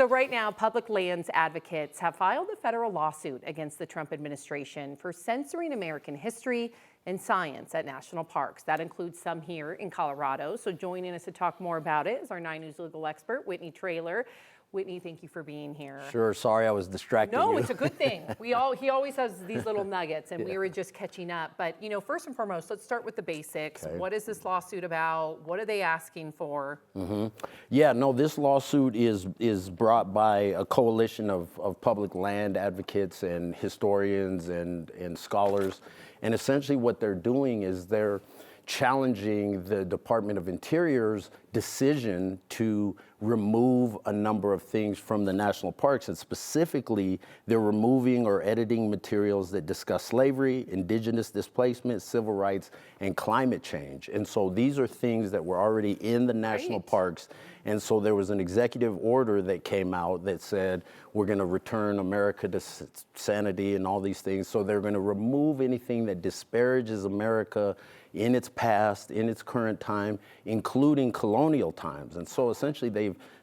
So right now, public lands advocates have filed a federal lawsuit against the Trump administration for censoring American history and science at national parks. That includes some here in Colorado. So joining us to talk more about it is our 9 News legal expert, Whitney Traylor. Whitney, thank you for being here. Sure, sorry I was distracting you. No, it's a good thing. He always has these little nuggets, and we were just catching up. But, first and foremost, let's start with the basics. Okay. What is this lawsuit about? What are they asking for? Yeah, no, this lawsuit is brought by a coalition of public land advocates and historians and scholars. And essentially what they're doing is they're challenging the Department of Interior's decision to remove a number of things from the national parks, and specifically they're removing or editing materials that discuss slavery, indigenous displacement, civil rights, and climate change. And so these are things that were already in the national parks. And so there was an executive order that came out that said, we're going to return America to sanity and all these things. So they're going to remove anything that disparages America in its past, in its current time, including colonial times. And so essentially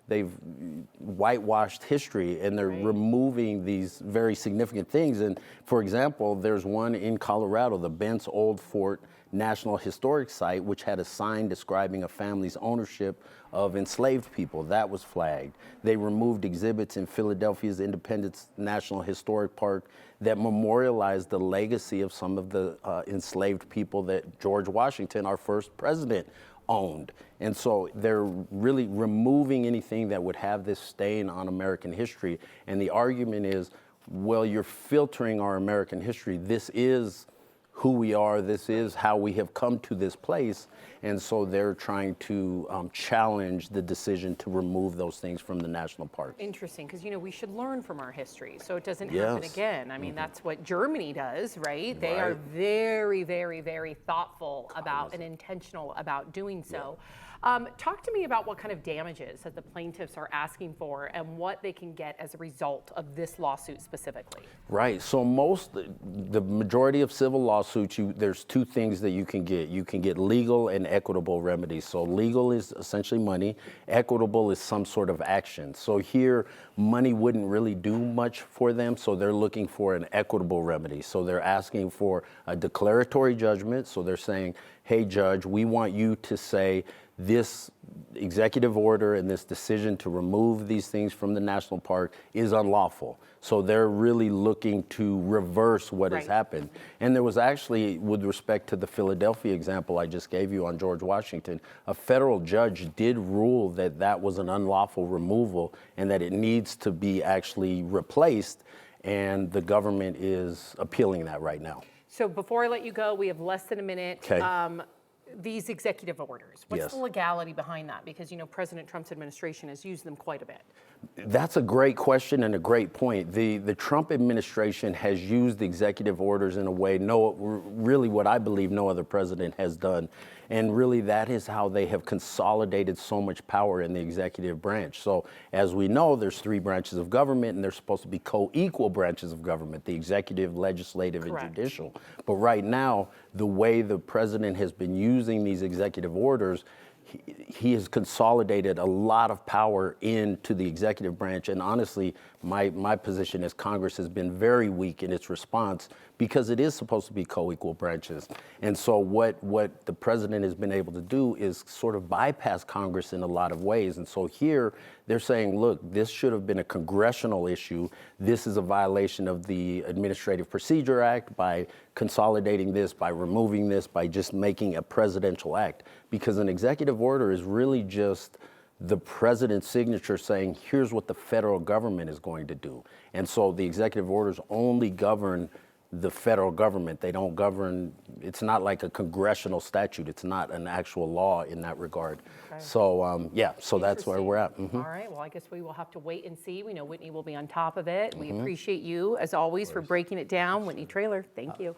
they've whitewashed history, and they're removing these very significant things. And for example, there's one in Colorado, the Bent's Old Fort National Historic Site, which had a sign describing a family's ownership of enslaved people. That was flagged. They removed exhibits in Philadelphia's Independence National Historic Park that memorialized the legacy of some of the enslaved people that George Washington, our first president, owned. And so they're really removing anything that would have this stain on American history. And the argument is, well, you're filtering our American history. This is who we are. This is how we have come to this place. And so they're trying to challenge the decision to remove those things from the national parks. Interesting, because we should learn from our history so it doesn't happen again. I mean, that's what Germany does, right? They are very, very, very thoughtful about and intentional about doing so. Talk to me about what kind of damages that the plaintiffs are asking for and what they can get as a result of this lawsuit specifically. Right. So the majority of civil lawsuits, there's two things that you can get. You can get legal and equitable remedies. So legal is essentially money. Equitable is some sort of action. So here, money wouldn't really do much for them. So they're looking for an equitable remedy. So they're asking for a declaratory judgment. So they're saying, hey, judge, we want you to say this executive order and this decision to remove these things from the national park is unlawful. So they're really looking to reverse what has happened. And there was actually, with respect to the Philadelphia example I just gave you on George Washington, a federal judge did rule that that was an unlawful removal and that it needs to be actually replaced. And the government is appealing that right now. So before I let you go, we have less than a minute. Okay. These executive orders, what's the Yes. legality behind that? Because, President Trump's administration has used them quite a bit. That's a great question and a great point. The Trump administration has used executive orders in a way really what I believe no other president has done. And really that is how they have consolidated so much power in the executive branch. So as we know, there's 3 branches of government, and they're supposed to be co-equal branches of government, the executive, legislative, and judicial. But right now, the way the president has been using these executive orders, he has consolidated a lot of power into the executive branch. And honestly, my position as Congress has been very weak in its response because it is supposed to be co-equal branches. And so what the president has been able to do is sort of bypass Congress in a lot of ways. And so here they're saying, look, this should have been a congressional issue. This is a violation of the Administrative Procedure Act by consolidating this, by removing this, by just making a presidential act. Because an executive order is really just the president's signature saying, here's what the federal government is going to do. And so the executive orders only govern the federal government. They don't govern, it's not like a congressional statute. It's not an actual law in that regard. Okay. So so that's where we're at. All right, well, I guess we will have to wait and see. We know Whitney will be on top of it. We appreciate you, as always, for breaking it down. Whitney Traylor, thank you.